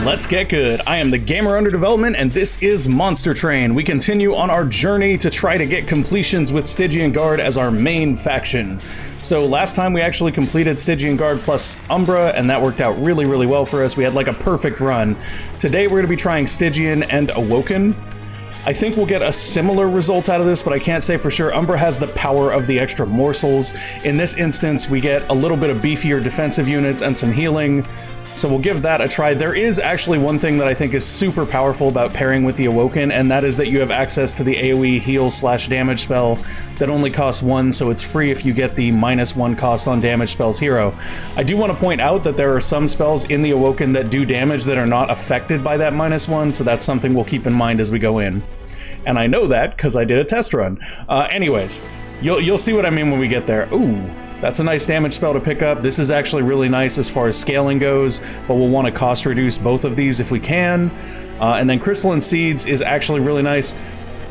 Let's get good. I am the Gamer Under Development, and this is Monster Train. We continue on our journey to try to get completions with Stygian Guard as our main faction. So last time we actually completed Stygian Guard plus Umbra, and that worked out really, really well for us. We had like a perfect run. Today we're going to be trying Stygian and Awoken. I think we'll get a similar result out of this, but I can't say for sure. Umbra has the power of the extra morsels. In this instance, we get a little bit of beefier defensive units and some healing. So we'll give that a try. There is actually one thing that I think is super powerful about pairing with the Awoken, and that is that you have access to the AoE heal/damage spell that only costs 1, so it's free if you get the -1 cost on damage spells hero. I do want to point out that there are some spells in the Awoken that do damage that are not affected by that -1, so that's something we'll keep in mind as we go in. And I know that because I did a test run. Anyways, you'll see what I mean when we get there. Ooh. That's a nice damage spell to pick up. This is actually really nice as far as scaling goes, but we'll want to cost reduce both of these if we can. And then Crystalline Seeds is actually really nice.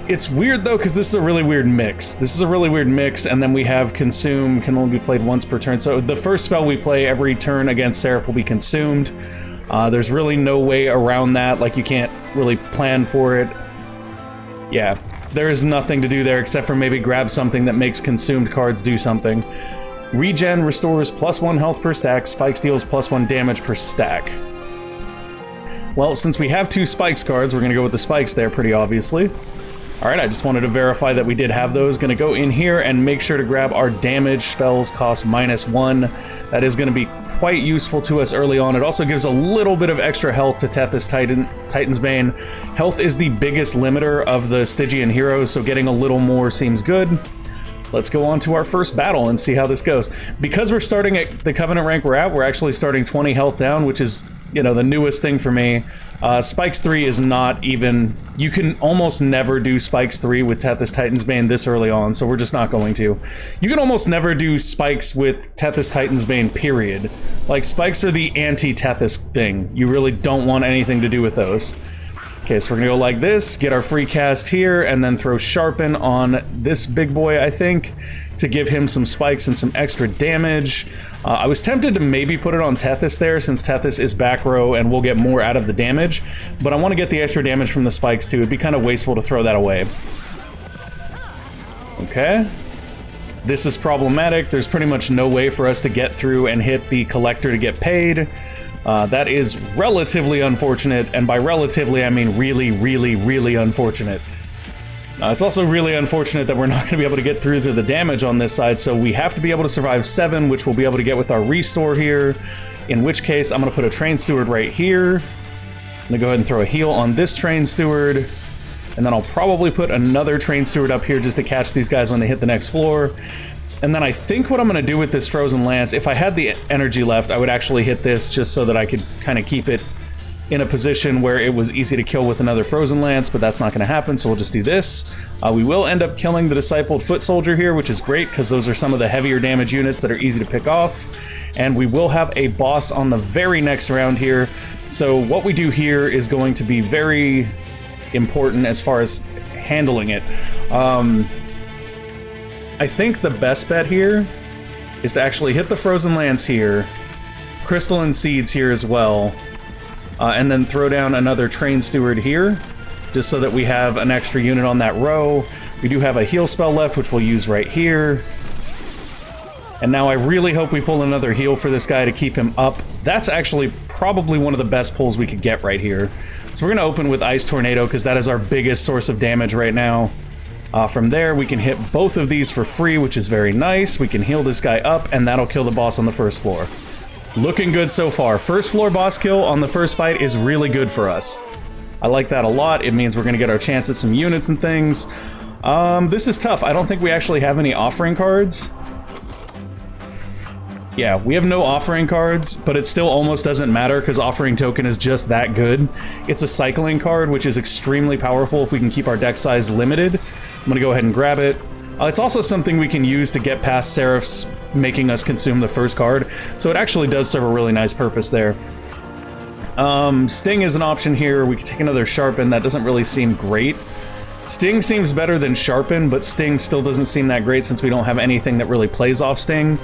It's weird though, because this is a really weird mix. And then we have Consume, can only be played once per turn. So the first spell we play every turn against Seraph will be consumed. There's really no way around that, like you can't really plan for it. Yeah, there's nothing to do there except for maybe grab something that makes consumed cards do something. Regen restores +1 health per stack, Spikes deals +1 damage per stack. Well, since we have 2 Spikes cards, we're going to go with the Spikes there pretty obviously. Alright, I just wanted to verify that we did have those. Going to go in here and make sure to grab our damage spells cost -1. That is going to be quite useful to us early on. It also gives a little bit of extra health to Tethys Titan's Bane. Health is the biggest limiter of the Stygian heroes, so getting a little more seems good. Let's go on to our first battle and see how this goes. Because we're starting at the Covenant rank we're at, we're actually starting 20 health down, which is, you know, the newest thing for me. Spikes 3 is not even... You can almost never do Spikes 3 with Tethys Titan's Bane this early on, so we're just not going to. You can almost never do Spikes with Tethys Titan's Bane, period. Like, Spikes are the anti-Tethys thing. You really don't want anything to do with those. Okay, so we're gonna go like this, get our free cast here, and then throw Sharpen on this big boy, I think, to give him some spikes and some extra damage. I was tempted to maybe put it on Tethys there, since Tethys is back row and we'll get more out of the damage, but I want to get the extra damage from the spikes too. It'd be kind of wasteful to throw that away. Okay. This is problematic. There's pretty much no way for us to get through and hit the collector to get paid. That is relatively unfortunate, and by relatively I mean really, really, really unfortunate. It's also really unfortunate that we're not going to be able to get through to the damage on this side, so we have to be able to survive 7, which we'll be able to get with our restore here, in which case I'm going to put a Train Steward right here. I'm going to go ahead and throw a heal on this Train Steward, and then I'll probably put another Train Steward up here just to catch these guys when they hit the next floor. And then I think what I'm going to do with this Frozen Lance, if I had the energy left, I would actually hit this just so that I could kind of keep it in a position where it was easy to kill with another Frozen Lance, but that's not going to happen, so we'll just do this. We will end up killing the Discipled Foot Soldier here, which is great, because those are some of the heavier damage units that are easy to pick off. And we will have a boss on the very next round here, so what we do here is going to be very important as far as handling it. I think the best bet here is to actually hit the Frozen Lance here, Crystalline Seeds here as well, and then throw down another Train Steward here, just so that we have an extra unit on that row. We do have a heal spell left, which we'll use right here. And now I really hope we pull another heal for this guy to keep him up. That's actually probably one of the best pulls we could get right here. So we're going to open with Ice Tornado, because that is our biggest source of damage right now. From there, we can hit both of these for free, which is very nice. We can heal this guy up, and that'll kill the boss on the first floor. Looking good so far. First floor boss kill on the first fight is really good for us. I like that a lot. It means we're going to get our chance at some units and things. This is tough. I don't think we actually have any offering cards. Yeah, we have no offering cards, but it still almost doesn't matter because offering token is just that good. It's a cycling card, which is extremely powerful if we can keep our deck size limited. I'm going to go ahead and grab it. It's also something we can use to get past Seraph's making us consume the first card, so it actually does serve a really nice purpose there. Sting is an option here. We can take another Sharpen. That doesn't really seem great. Sting seems better than Sharpen, but Sting still doesn't seem that great since we don't have anything that really plays off Sting.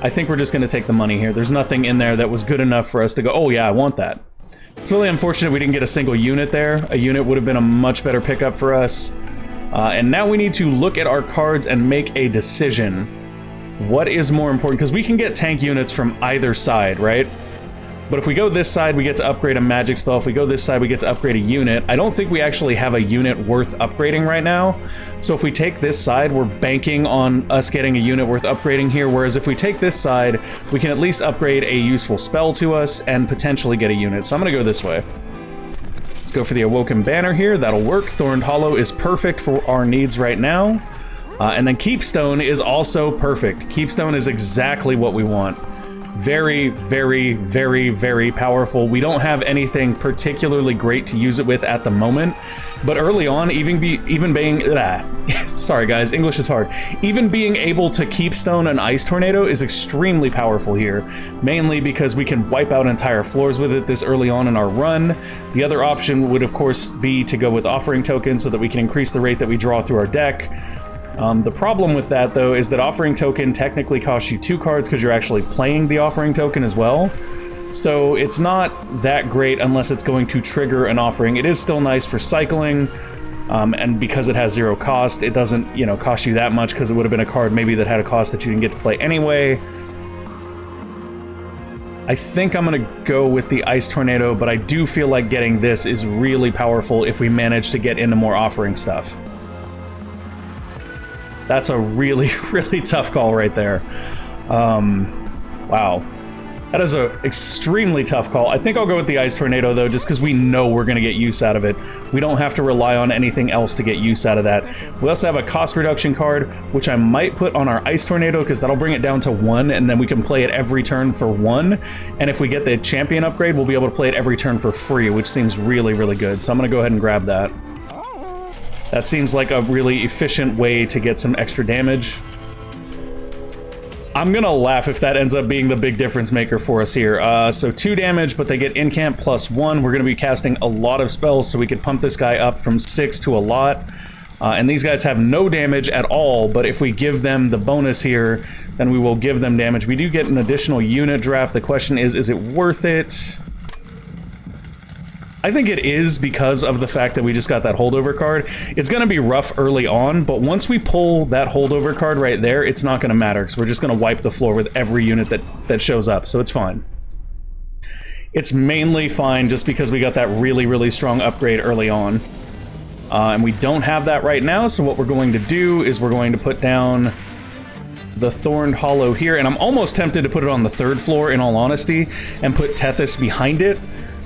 I think we're just going to take the money here. There's nothing in there that was good enough for us to go, oh yeah, I want that. It's really unfortunate we didn't get a single unit there. A unit would have been a much better pickup for us. And now we need to look at our cards and make a decision. What is more important? Because we can get tank units from either side, right? But if we go this side, we get to upgrade a magic spell. If we go this side, we get to upgrade a unit. I don't think we actually have a unit worth upgrading right now. So if we take this side, we're banking on us getting a unit worth upgrading here. Whereas if we take this side, we can at least upgrade a useful spell to us and potentially get a unit. So I'm going to go this way. Let's go for the Awoken Banner here. That'll work. Thorned Hollow is perfect for our needs right now. And then Keepstone is also perfect. Keepstone is exactly what we want. Very, very, very, very powerful. We don't have anything particularly great to use it with at the moment, but early on, even being sorry guys, English is hard. Even being able to Keepstone an Ice Tornado is extremely powerful here, mainly because we can wipe out entire floors with it this early on in our run. The other option would, of course, be to go with Offering Token so that we can increase the rate that we draw through our deck. The problem with that, though, is that Offering Token technically costs you 2 cards because you're actually playing the Offering Token as well. So it's not that great unless it's going to trigger an offering. It is still nice for cycling, and because it has 0 cost, it doesn't, you know, cost you that much because it would have been a card maybe that had a cost that you didn't get to play anyway. I think I'm going to go with the Ice Tornado, but I do feel like getting this is really powerful if we manage to get into more offering stuff. That's a really, really tough call right there. Wow. That is an extremely tough call. I think I'll go with the Ice Tornado, though, just because we know we're going to get use out of it. We don't have to rely on anything else to get use out of that. We also have a cost reduction card, which I might put on our Ice Tornado, because that'll bring it down to 1, and then we can play it every turn for 1. And if we get the champion upgrade, we'll be able to play it every turn for free, which seems really, really good. So I'm going to go ahead and grab that. That seems like a really efficient way to get some extra damage. I'm gonna laugh if that ends up being the big difference maker for us here. So 2 damage, but they get incamp +1. We're gonna be casting a lot of spells, so we could pump this guy up from 6 to a lot. And these guys have no damage at all, but if we give them the bonus here, then we will give them damage. We do get an additional unit draft. The question is it worth it? I think it is because of the fact that we just got that holdover card. It's going to be rough early on, but once we pull that holdover card right there, it's not going to matter because we're just going to wipe the floor with every unit that shows up, so it's fine. It's mainly fine just because we got that really, really strong upgrade early on. And we don't have that right now, so what we're going to do is we're going to put down the Thorned Hollow here, and I'm almost tempted to put it on the 3rd floor, in all honesty, and put Tethys behind it,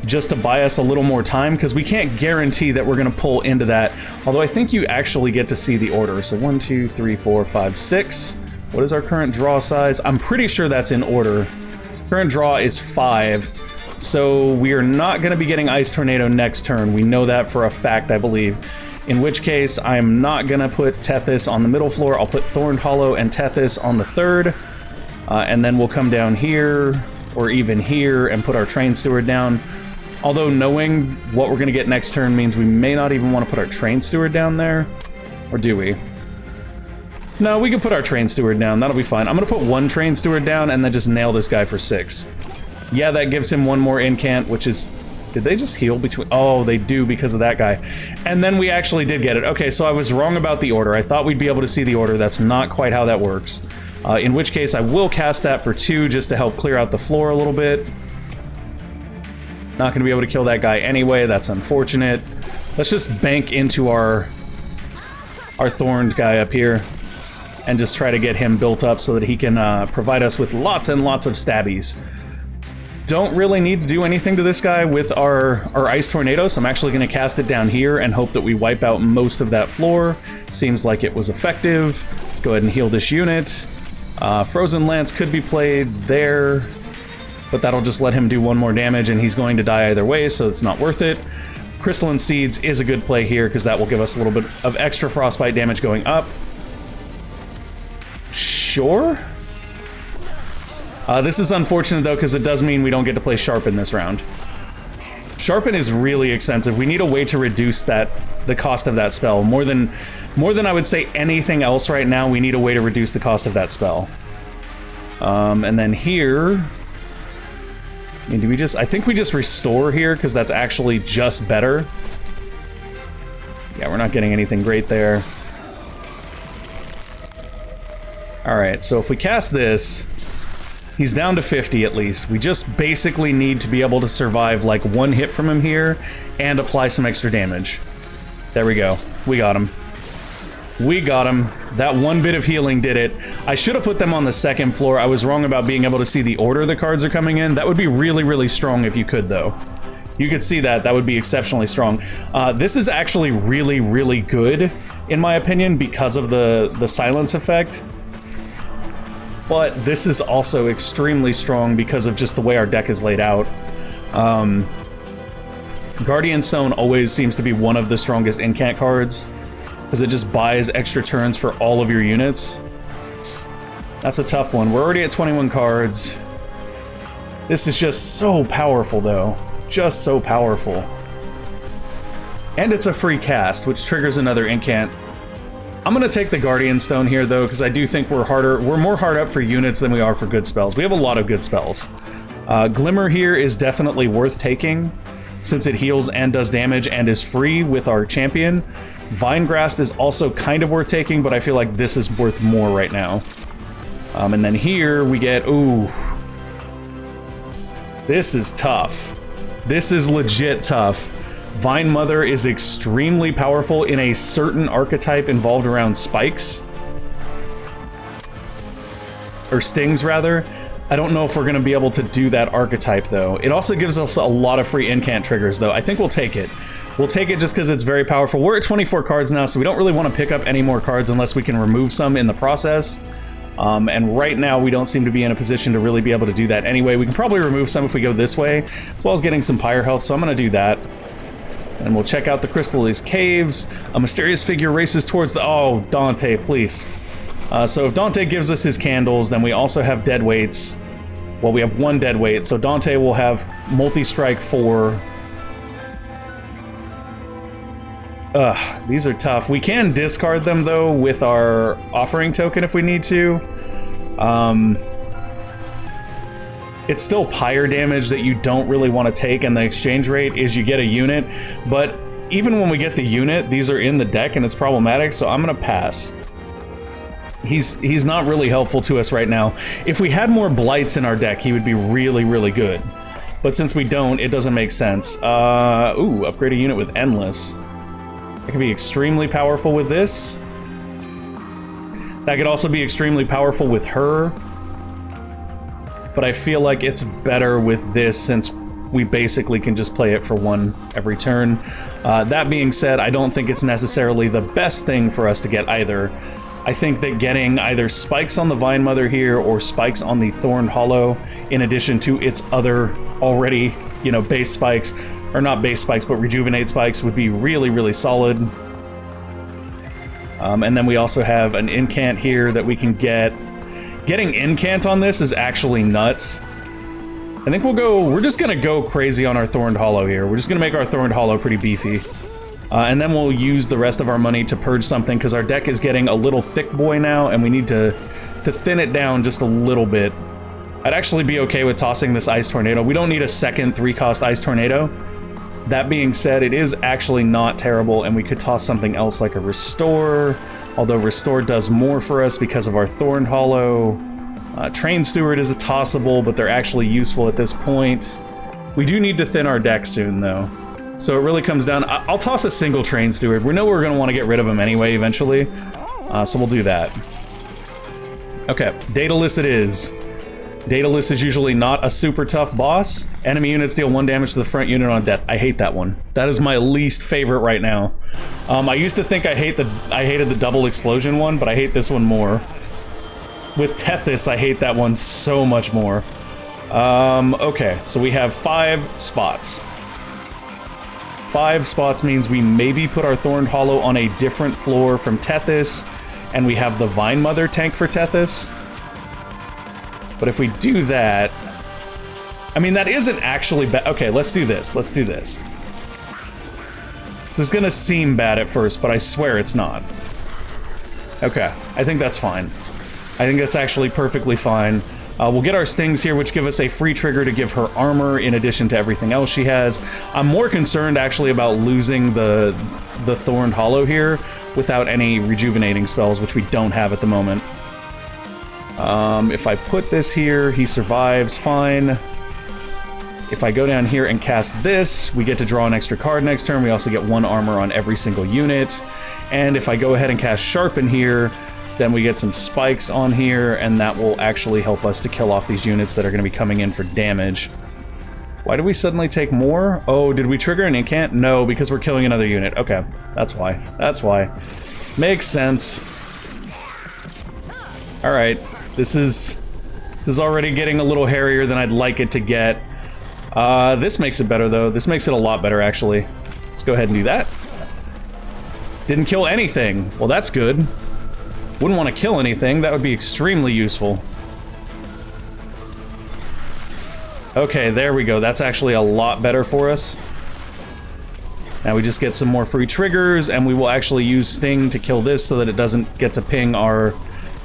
just to buy us a little more time, because we can't guarantee that we're going to pull into that. Although I think you actually get to see the order. So 1, 2, 3, 4, 5, 6. What is our current draw size? I'm pretty sure that's in order. Current draw is 5. So we are not going to be getting Ice Tornado next turn. We know that for a fact, I believe. In which case, I'm not going to put Tethys on the middle floor. I'll put Thorned Hollow and Tethys on the 3rd. And then we'll come down here, or even here, and put our Train Steward down. Although knowing what we're going to get next turn means we may not even want to put our Train Steward down there. Or do we? No, we can put our Train Steward down. That'll be fine. I'm going to put 1 Train Steward down and then just nail this guy for 6. Yeah, that gives him 1 more incant, which is... Did they just heal between... Oh, they do because of that guy. And then we actually did get it. Okay, so I was wrong about the order. I thought we'd be able to see the order. That's not quite how that works. In which case, I will cast that for 2 just to help clear out the floor a little bit. Not going to be able to kill that guy anyway. That's unfortunate. Let's just bank into our Thorned guy up here and just try to get him built up so that he can provide us with lots and lots of stabbies. Don't really need to do anything to this guy with our Ice Tornado, so I'm actually going to cast it down here and hope that we wipe out most of that floor. Seems like it was effective. Let's go ahead and heal this unit. Frozen Lance could be played there, but that'll just let him do 1 more damage, and he's going to die either way, so it's not worth it. Crystalline Seeds is a good play here, because that will give us a little bit of extra frostbite damage going up. Sure? This is unfortunate, though, because it does mean we don't get to play Sharpen this round. Sharpen is really expensive. We need a way to reduce the cost of that spell. More than I would say anything else right now, we need a way to reduce the cost of that spell. And then here... I mean, do we just... I think we just restore here, because that's actually just better. Yeah, we're not getting anything great there. Alright, so if we cast this, he's down to 50 at least. We just basically need to be able to survive, like, one hit from him here, and apply some extra damage. There we go. We got him. We got him. That one bit of healing did it. I should have put them on the second floor. I was wrong about being able to see the order the cards are coming in. That would be really, really strong if you could, though. You could see that. That would be exceptionally strong. This is actually really, really good, in my opinion, because of the silence effect. But this is also extremely strong because of just the way our deck is laid out. Guardian Stone always seems to be one of the strongest incant cards, because it just buys extra turns for all of your units. That's a tough one. We're already at 21 cards. This is just so powerful, though. Just so powerful. And it's a free cast, which triggers another incant. I'm gonna take the Guardian Stone here, though, because I do think we're more hard up for units than we are for good spells. We have a lot of good spells. Glimmer here is definitely worth taking, since it heals and does damage and is free with our champion. Vine Grasp is also kind of worth taking, but I feel like this is worth more right now. And then here we get... Ooh. This is tough. This is legit tough. Vine Mother is extremely powerful in a certain archetype involved around spikes. Or stings, rather. I don't know if we're going to be able to do that archetype, though. It also gives us a lot of free incant triggers, though. I think we'll take it. We'll take it just because it's very powerful. We're at 24 cards now, so we don't really want to pick up any more cards unless we can remove some in the process. And right now, we don't seem to be in a position to really be able to do that anyway. We can probably remove some if we go this way, as well as getting some pyre health, so I'm going to do that. And we'll check out the Crystallis Caves. A mysterious figure races towards the... Oh, Dante, please. So if Dante gives us his candles, then we also have dead weights. Well, we have one dead weight, so Dante will have multi-strike 4. Ugh, these are tough. We can discard them, though, with our offering token if we need to. It's still pyre damage that you don't really want to take, and the exchange rate is you get a unit. But even when we get the unit, these are in the deck, and it's problematic, so I'm going to pass. He's not really helpful to us right now. If we had more blights in our deck, he would be really, really good. But since we don't, it doesn't make sense. Ooh, upgrade a unit with Endless. That could be extremely powerful with this. That could also be extremely powerful with her. But I feel like it's better with this since we basically can just play it for one every turn. That being said, I don't think it's necessarily the best thing for us to get either. I think that getting either spikes on the Vine Mother here or spikes on the Thorned Hollow, in addition to its other already, you know, base spikes, or not base spikes, but rejuvenate spikes, would be really, really solid. And then we also have an incant here that we can get. Getting incant on this is actually nuts. I think we're just gonna go crazy on our Thorned Hollow here. We're just gonna make our Thorned Hollow pretty beefy. And then we'll use the rest of our money to purge something, because our deck is getting a little thick boy now, and we need to thin it down just a little bit. I'd actually be okay with tossing this Ice Tornado. We don't need a second 3-cost Ice Tornado. That being said, it is actually not terrible, and we could toss something else like a Restore, although Restore does more for us because of our Thorned Hollow. Train Steward is a tossable, but they're actually useful at this point. We do need to thin our deck soon, though. So it really comes down... I'll toss a single Train Steward. We know we're going to want to get rid of him anyway, eventually. So we'll do that. Okay, Daedalus it is. Daedalus is usually not a super tough boss. Enemy units deal 1 damage to the front unit on death. I hate that one. That is my least favorite right now. I used to think I hated the double explosion one, but I hate this one more. With Tethys, I hate that one so much more. Okay, so we have 5 spots. 5 spots means we maybe put our Thorned Hollow on a different floor from Tethys, and we have the Vine Mother tank for Tethys. But if we do that... I mean, that isn't actually bad. Okay, let's do this. Let's do this. This is gonna seem bad at first, but I swear it's not. Okay, I think that's fine. I think that's actually perfectly fine. We'll get our stings here, which give us a free trigger to give her armor in addition to everything else she has. I'm more concerned actually about losing the Thorned Hollow here without any rejuvenating spells, which we don't have at the moment. If I put this here, he survives fine. If I go down here and cast this, we get to draw an extra card next turn. We also get 1 armor on every single unit. And if I go ahead and cast Sharpen here, then we get some spikes on here, and that will actually help us to kill off these units that are going to be coming in for damage. Why did we suddenly take more? Oh, did we trigger an incant? No, because we're killing another unit. Okay, that's why. That's why. Makes sense. Alright, this is already getting a little hairier than I'd like it to get. This makes it better, though. This makes it a lot better, actually. Let's go ahead and do that. Didn't kill anything. Well, that's good. Wouldn't want to kill anything. That would be extremely useful. Okay, there we go. That's actually a lot better for us. Now we just get some more free triggers, and we will actually use Sting to kill this so that it doesn't get to ping our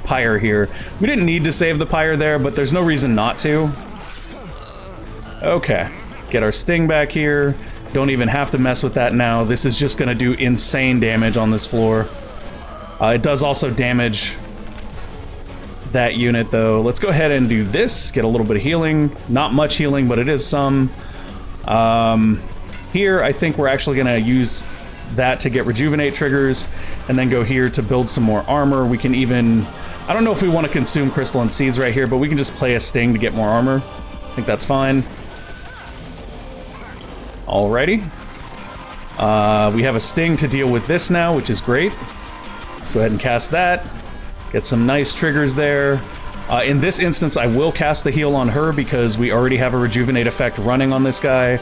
pyre here. We didn't need to save the pyre there, but there's no reason not to. Okay, get our Sting back here. Don't even have to mess with that now. This is just going to do insane damage on this floor. It does also damage that unit, though. Let's go ahead and do this. Get a little bit of healing. Not much healing, but it is some. Here, I think we're actually going to use that to get Rejuvenate triggers, and then go here to build some more armor. We can even... I don't know if we want to consume Crystalline Seeds right here, but we can just play a Sting to get more armor. I think that's fine. Alrighty. We have a Sting to deal with this now, which is great. Let's go ahead and cast that. Get some nice triggers there. In this instance, I will cast the heal on her because we already have a Rejuvenate effect running on this guy.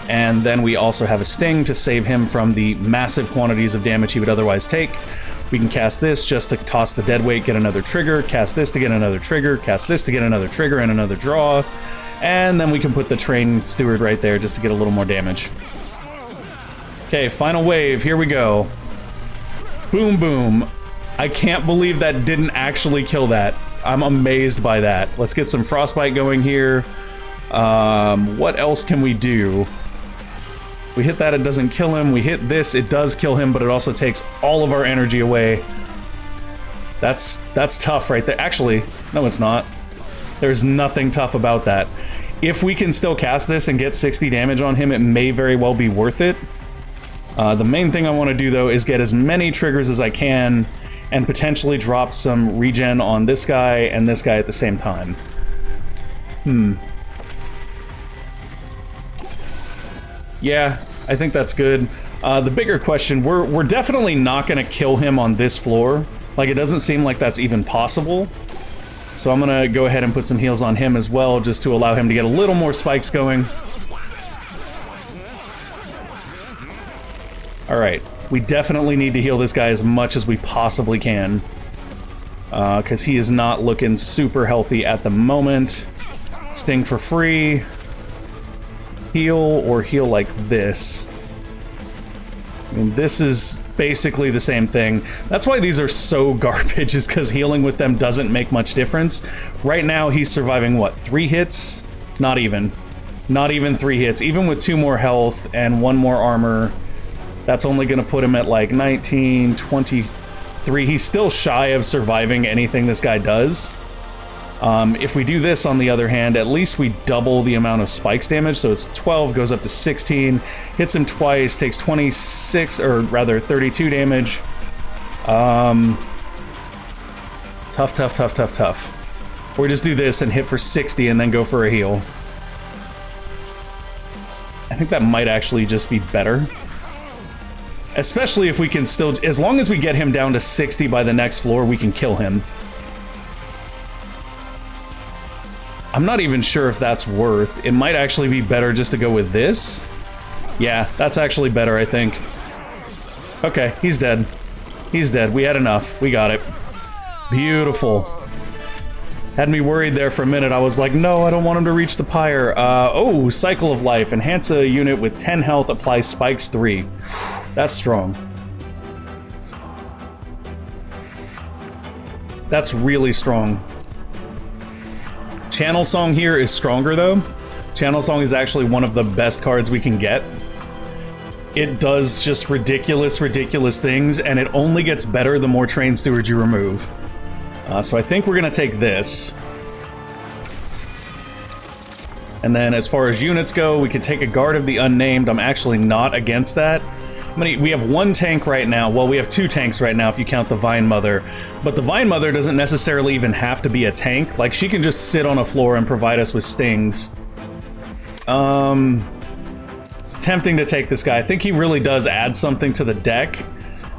And then we also have a Sting to save him from the massive quantities of damage he would otherwise take. We can cast this just to toss the dead weight, get another trigger, cast this to get another trigger, cast this to get another trigger and another draw. And then we can put the Train Steward right there just to get a little more damage. Okay, final wave, here we go. Boom, boom. I can't believe that didn't actually kill that. I'm amazed by that. Let's get some Frostbite going here. What else can we do? We hit that, it doesn't kill him. We hit this, it does kill him, but it also takes all of our energy away. That's tough right there. Actually, no it's not. There's nothing tough about that. If we can still cast this and get 60 damage on him, it may very well be worth it. The main thing I want to do, though, is get as many triggers as I can and potentially drop some regen on this guy and this guy at the same time. Yeah, I think that's good. The bigger question, we're definitely not going to kill him on this floor. Like, it doesn't seem like that's even possible. So I'm going to go ahead and put some heals on him as well, just to allow him to get a little more spikes going. Alright, we definitely need to heal this guy as much as we possibly can. Because he is not looking super healthy at the moment. Sting for free. Heal, or heal like this. I mean, this is basically the same thing. That's why these are so garbage, is because healing with them doesn't make much difference. Right now, he's surviving, what, 3 hits? Not even. Not even 3 hits. Even with 2 more health and 1 more armor, that's only going to put him at like 19, 23. He's still shy of surviving anything this guy does. If we do this, on the other hand, at least we double the amount of spikes damage, so it's 12, goes up to 16, hits him twice, takes 26, or rather 32 damage. Tough. Or we just do this and hit for 60 and then go for a heal. I think that might actually just be better. Especially if we can still, as long as we get him down to 60 by the next floor, we can kill him. I'm not even sure if that's worth. It might actually be better just to go with this. Yeah, that's actually better, I think. Okay, he's dead. He's dead. We had enough. We got it. Beautiful. Had me worried there for a minute. I was like, no, I don't want him to reach the pyre. Oh, Cycle of Life. Enhance a unit with 10 health, apply spikes 3. That's strong. That's really strong. Channel Song here is stronger though. Channel Song is actually one of the best cards we can get. It does just ridiculous things, and it only gets better the more Train Stewards you remove. So I think we're gonna take this. And then as far as units go, we could take a Guard of the Unnamed. I'm actually not against that. We have one tank right now. Well, we have two tanks right now if you count the Vine Mother. But the Vine Mother doesn't necessarily even have to be a tank. Like, she can just sit on a floor and provide us with stings. It's tempting to take this guy. I think he really does add something to the deck.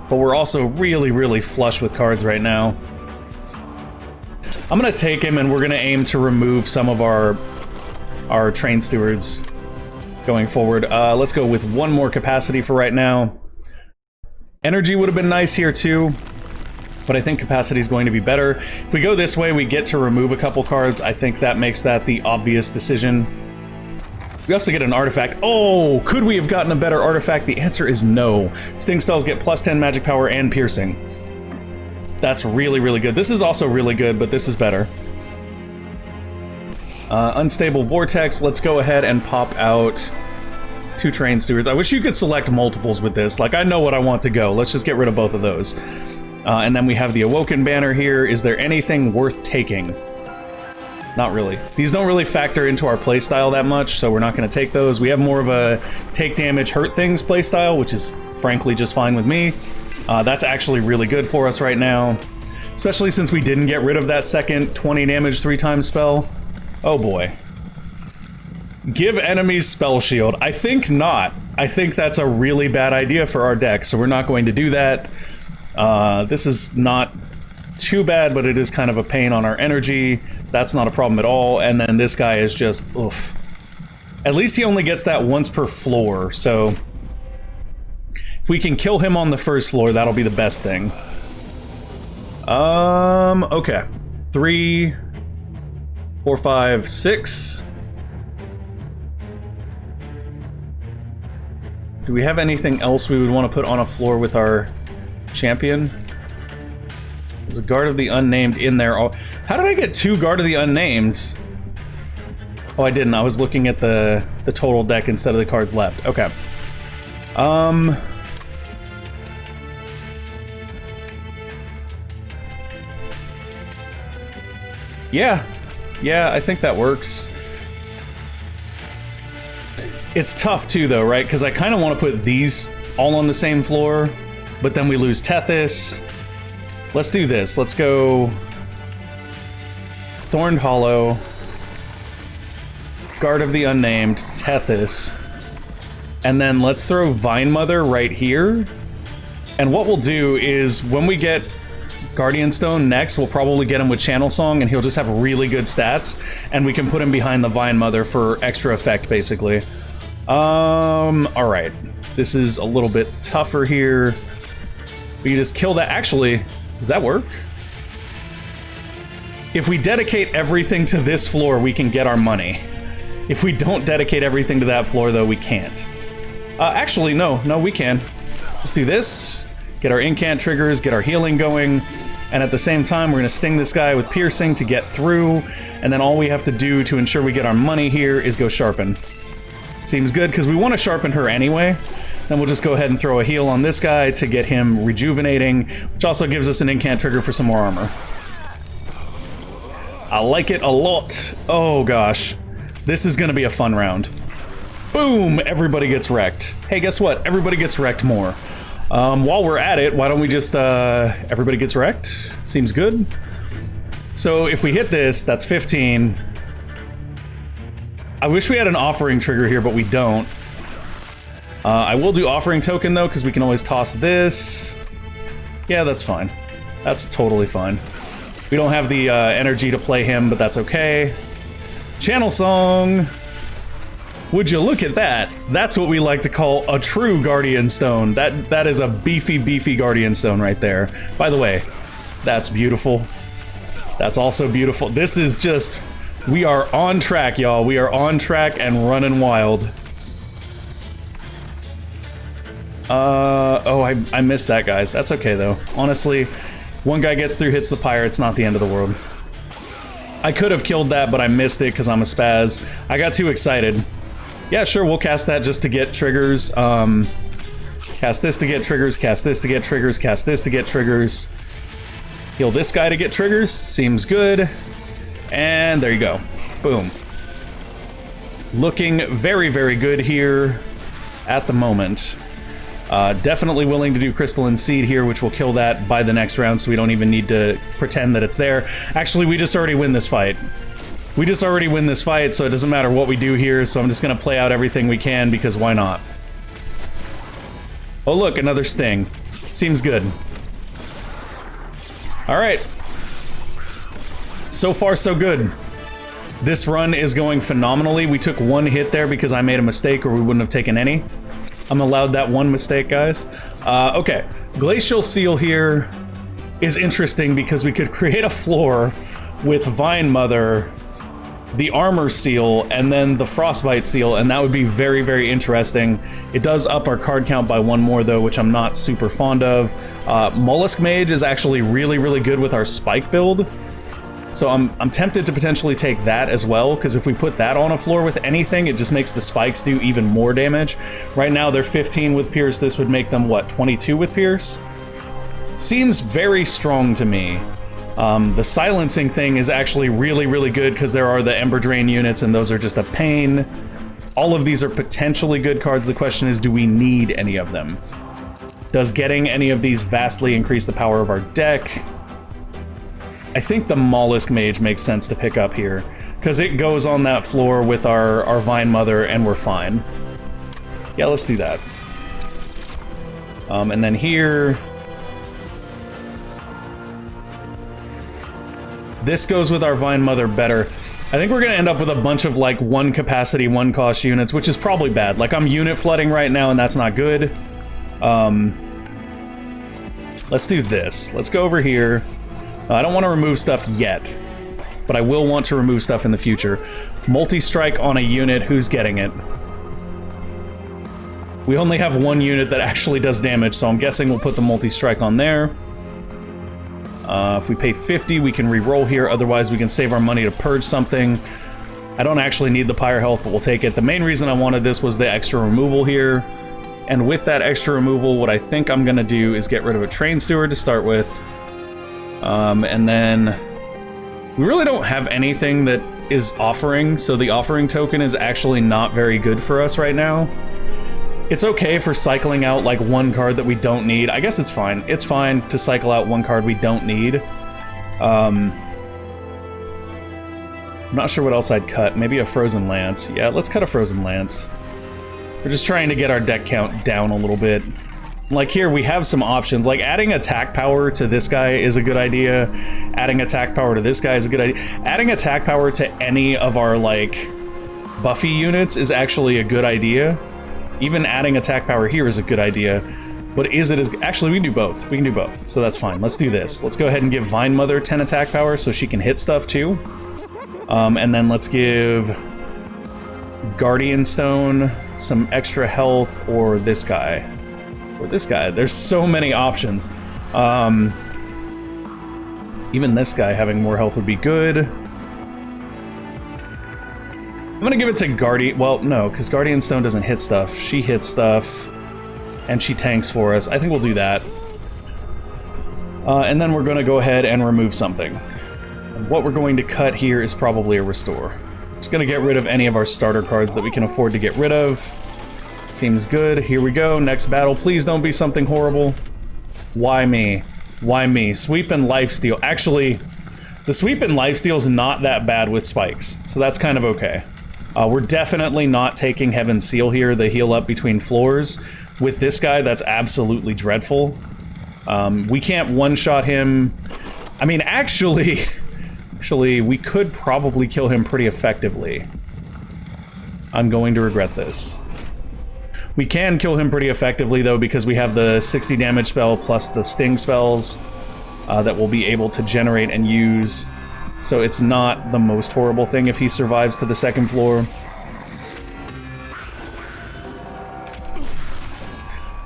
But we're also really flush with cards right now. I'm gonna take him, and we're gonna aim to remove some of our Train Stewards going forward. Let's go with one more capacity for right now. Energy would have been nice here too, but I think capacity is going to be better. If we go this way, we get to remove a couple cards. I think that makes that the obvious decision. We also get an artifact. Oh, could we have gotten a better artifact? The answer is no. Sting spells get +10 magic power and piercing. That's really good. This is also really good, but this is better. Unstable Vortex, let's go ahead and pop out 2 Train Stewards. I wish you could select multiples with this. Like, I know what I want to go. Let's just get rid of both of those. And then we have the Awoken banner here. Is there anything worth taking? Not really. These don't really factor into our playstyle that much, so we're not going to take those. We have more of a take damage, hurt things playstyle, which is frankly just fine with me. That's actually really good for us right now, especially since we didn't get rid of that second 20 damage 3x spell. Oh boy. Give enemies spell shield. I think not. I think that's a really bad idea for our deck, so we're not going to do that. This is not too bad, but it is kind of a pain on our energy. That's not a problem at all. And then this guy is just, oof. At least he only gets that once per floor, so if we can kill him on the first floor, that'll be the best thing. Okay. 3, 4, 5, 6. Do we have anything else we would want to put on a floor with our champion? There's a Guard of the Unnamed in there. Oh, how did I get 2 Guard of the Unnamed? Oh, I didn't. I was looking at the total deck instead of the cards left. Okay. Yeah, I think that works. It's tough too, though, right? Because I kind of want to put these all on the same floor, but then we lose Tethys. Let's do this. Let's go Thorned Hollow, Guard of the Unnamed, Tethys, and then let's throw Vine Mother right here. And what we'll do is when we get Guardian Stone next, we'll probably get him with Channel Song, and he'll just have really good stats, and we can put him behind the Vine Mother for extra effect, basically. Alright. This is a little bit tougher here. We can just kill that. Actually, does that work? If we dedicate everything to this floor, we can get our money. If we don't dedicate everything to that floor, though, we can't. Actually, no, we can. Let's do this. Get our incant triggers, get our healing going, and at the same time, we're going to sting this guy with piercing to get through, and then all we have to do to ensure we get our money here is go sharpen. Seems good, because we want to sharpen her anyway. Then we'll just go ahead and throw a heal on this guy to get him rejuvenating, which also gives us an incant trigger for some more armor. I like it a lot. Oh gosh. This is going to be a fun round. Boom! Everybody gets wrecked. Hey, guess what? Everybody gets wrecked more. While we're at it, why don't we just, everybody gets wrecked? Seems good. So if we hit this, that's 15. I wish we had an offering trigger here, but we don't. I will do offering token, though, because we can always toss this. Yeah, that's fine. That's totally fine. We don't have the energy to play him, but that's okay. Channel Song! Would you look at that? That's what we like to call a true Guardian Stone. That is a beefy Guardian Stone right there. By the way, that's beautiful. That's also beautiful. This is just... We are on track, y'all. We are on track and running wild. Oh, I missed that guy. That's okay, though. Honestly, one guy gets through, hits the pyre, it's not the end of the world. I could have killed that, but I missed it because I'm a spaz. I got too excited. Yeah, sure, we'll cast that just to get triggers. Cast this to get triggers, cast this to get triggers, cast this to get triggers. Heal this guy to get triggers. Seems good. And there you go. Boom. Looking very, very good here at the moment. Definitely willing to do Crystalline Seed here, which will kill that by the next round, so we don't even need to pretend that it's there. Actually, we just already win this fight. We just already win this fight, so it doesn't matter what we do here, so I'm just gonna play out everything we can, because why not? Oh look, another Sting. Seems good. Alright. So far, so good. This run is going phenomenally. We took one hit there because I made a mistake, or we wouldn't have taken any. I'm allowed that one mistake, guys. Okay, Glacial Seal here is interesting because we could create a floor with Vine Mother, the Armor Seal, and then the Frostbite Seal, and that would be very, very interesting. It does up our card count by one more, though, which I'm not super fond of. Mollusk Mage is actually really, really good with our Spike build. So I'm tempted to potentially take that as well, because if we put that on a floor with anything, it just makes the spikes do even more damage. Right now they're 15 with Pierce, this would make them, what, 22 with Pierce? Seems very strong to me. The silencing thing is actually really, really good because there are the Ember Drain units, and those are just a pain. All of these are potentially good cards. The question is, do we need any of them? Does getting any of these vastly increase the power of our deck? I think the Mollusk Mage makes sense to pick up here, because it goes on that floor with our Vine Mother, and we're fine. Yeah, let's do that. And then here... This goes with our Vine Mother better. I think we're going to end up with a bunch of, like, one capacity, one cost units, which is probably bad. Like, I'm unit flooding right now, and that's not good. Let's do this. Let's go over here. I don't want to remove stuff yet, but I will want to remove stuff in the future. Multi-strike on a unit, who's getting it? We only have one unit that actually does damage, so I'm guessing we'll put the multi-strike on there. If we pay 50, we can re-roll here, otherwise we can save our money to purge something. I don't actually need the pyre health, but we'll take it. The main reason I wanted this was the extra removal here, and with that extra removal, what I think I'm going to do is get rid of a Train Steward to start with. And then we really don't have anything that is offering, so the offering token is actually not very good for us right now. It's okay for cycling out like one card that we don't need. I guess it's fine. It's fine to cycle out one card we don't need. I'm not sure what else I'd cut. Maybe a Frozen Lance. Yeah, let's cut a Frozen Lance. We're just trying to get our deck count down a little bit. Like here, we have some options. Like adding attack power to this guy is a good idea. Adding attack power to this guy is a good idea. Adding attack power to any of our, like, Buffy units is actually a good idea. Even adding attack power here is a good idea. But is it as... Actually, we can do both. We can do both, so that's fine. Let's do this. Let's go ahead and give Vine Mother 10 attack power so she can hit stuff too. And then let's give Guardian Stone some extra health, or this guy. Or this guy. There's so many options. Even this guy having more health would be good. I'm gonna give it to Guardian... Well, no, because Guardian Stone doesn't hit stuff. She hits stuff, and she tanks for us. I think we'll do that. And then we're gonna go ahead and remove something. And what we're going to cut here is probably a Restore. Just gonna get rid of any of our starter cards that we can afford to get rid of. Seems good. Here we go. Next battle. Please don't be something horrible. Why me? Why me? Sweep and Lifesteal. Actually, the Sweep and Lifesteal is not that bad with spikes, so that's kind of okay. We're definitely not taking Heaven's Seal here, the heal up between floors. With this guy, that's absolutely dreadful. We can't one-shot him. I mean, actually, we could probably kill him pretty effectively. I'm going to regret this. We can kill him pretty effectively, though, because we have the 60 damage spell plus the sting spells that we'll be able to generate and use. So it's not the most horrible thing if he survives to the second floor.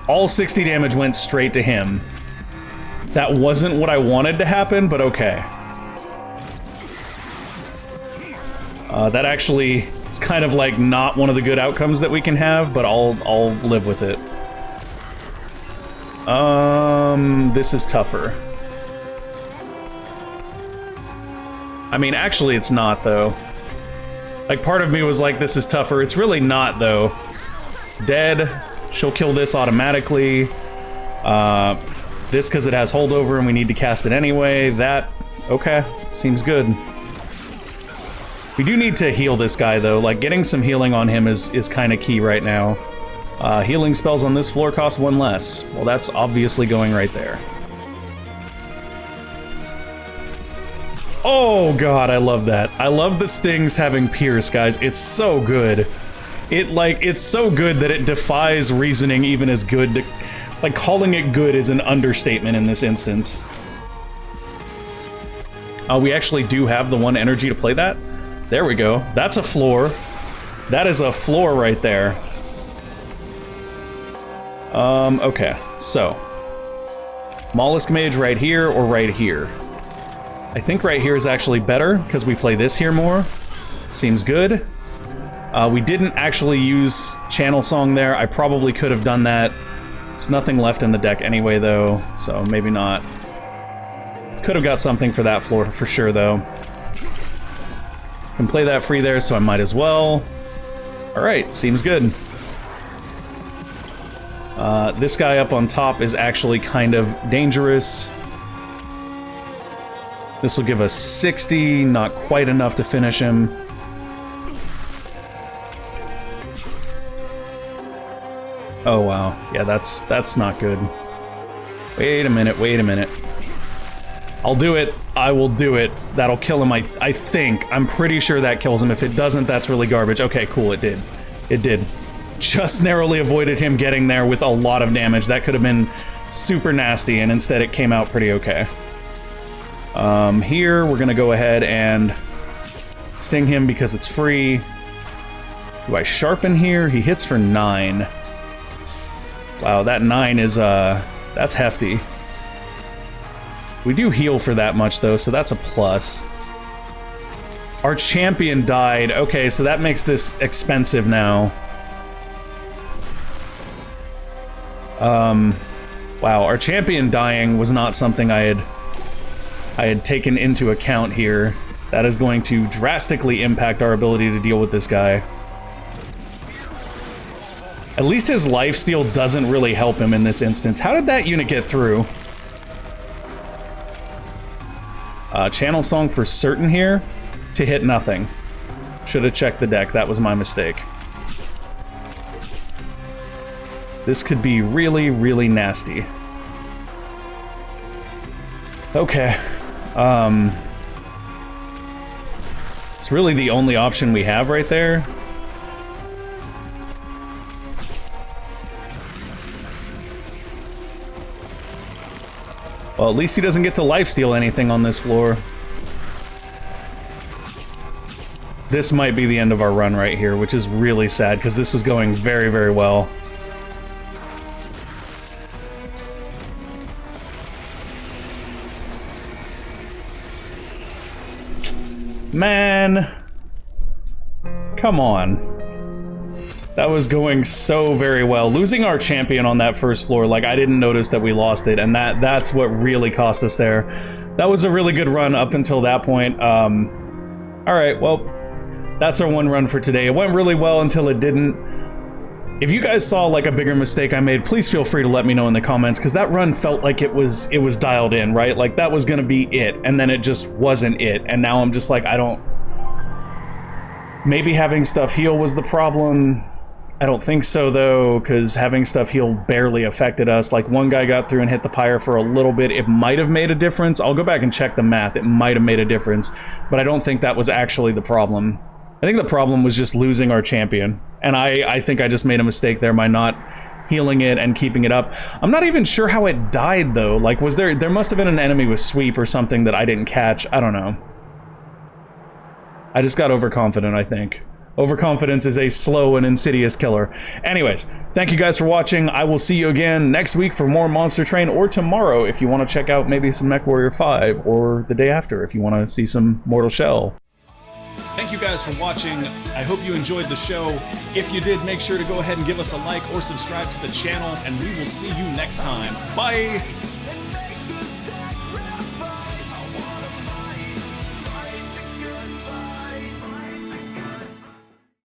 All 60 damage went straight to him. That wasn't what I wanted to happen, but okay. That actually is kind of like not one of the good outcomes that we can have, but I'll live with it. This is tougher. I mean, actually it's not, though. Like, part of me was like, this is tougher. It's really not, though. Dead. She'll kill this automatically. This because it has holdover and we need to cast it anyway. That, okay, seems good. We do need to heal this guy, though. Like, getting some healing on him is kind of key right now. Healing spells on this floor cost 1 less. Well, that's obviously going right there. Oh god, I love that. I love the stings having pierce, guys. It's so good. It's so good that it defies reasoning even as good to, like, calling it good is an understatement in this instance. We actually do have the 1 energy to play that. There we go. That's a floor. That is a floor right there. Okay, so. Mollusk Mage right here or right here? I think right here is actually better, because we play this here more. Seems good. We didn't actually use Channel Song there. I probably could have done that. There's nothing left in the deck anyway, though, so maybe not. Could have got something for that floor for sure, though. Can play that free there, so I might as well. Alright, seems good. This guy up on top is actually kind of dangerous. This will give us 60, not quite enough to finish him. Oh wow, yeah, that's not good. Wait a minute, wait a minute. I'll do it. I will do it. That'll kill him, I think. I'm pretty sure that kills him. If it doesn't, that's really garbage. Okay, cool, it did. It did. Just narrowly avoided him getting there with a lot of damage. That could have been super nasty, and instead it came out pretty okay. Here, we're gonna go ahead and sting him because it's free. Do I sharpen here? He hits for 9. Wow, that 9 is, that's hefty. We do heal for that much, though, so that's a plus. Our champion died. Okay, so that makes this expensive now. Wow, our champion dying was not something I had taken into account here. That is going to drastically impact our ability to deal with this guy. At least his lifesteal doesn't really help him in this instance. How did that unit get through? Channel Song for certain here to hit nothing. Should have checked the deck. That was my mistake. This could be really, really nasty. Okay. It's really the only option we have right there. Well, at least he doesn't get to lifesteal anything on this floor. This might be the end of our run right here, which is really sad, because this was going very, very well. Man. Come on. That was going so very well. Losing our champion on that first floor, like, I didn't notice that we lost it, and that's what really cost us there. That was a really good run up until that point. Alright, well, that's our one run for today. It went really well until it didn't. If you guys saw, like, a bigger mistake I made, please feel free to let me know in the comments, because that run felt like it was dialed in, right? Like, that was gonna be it, and then it just wasn't it, and now I'm just like, I don't... Maybe having stuff heal was the problem. I don't think so, though, because having stuff heal barely affected us. Like, one guy got through and hit the pyre for a little bit. It might have made a difference. I'll go back and check the math. It might have made a difference, but I don't think that was actually the problem. I think the problem was just losing our champion, and I think I just made a mistake there by not healing it and keeping it up. I'm not even sure how it died, though. Like, was there must have been an enemy with sweep or something that I didn't catch. I don't know. I just got overconfident, I think. Overconfidence is a slow and insidious killer. Anyways, thank you guys for watching. I will see you again next week for more Monster Train, or tomorrow if you want to check out maybe some MechWarrior 5, or the day after if you want to see some Mortal Shell. Thank you guys for watching. I hope you enjoyed the show. If you did, make sure to go ahead and give us a like or subscribe to the channel, and we will see you next time. Bye!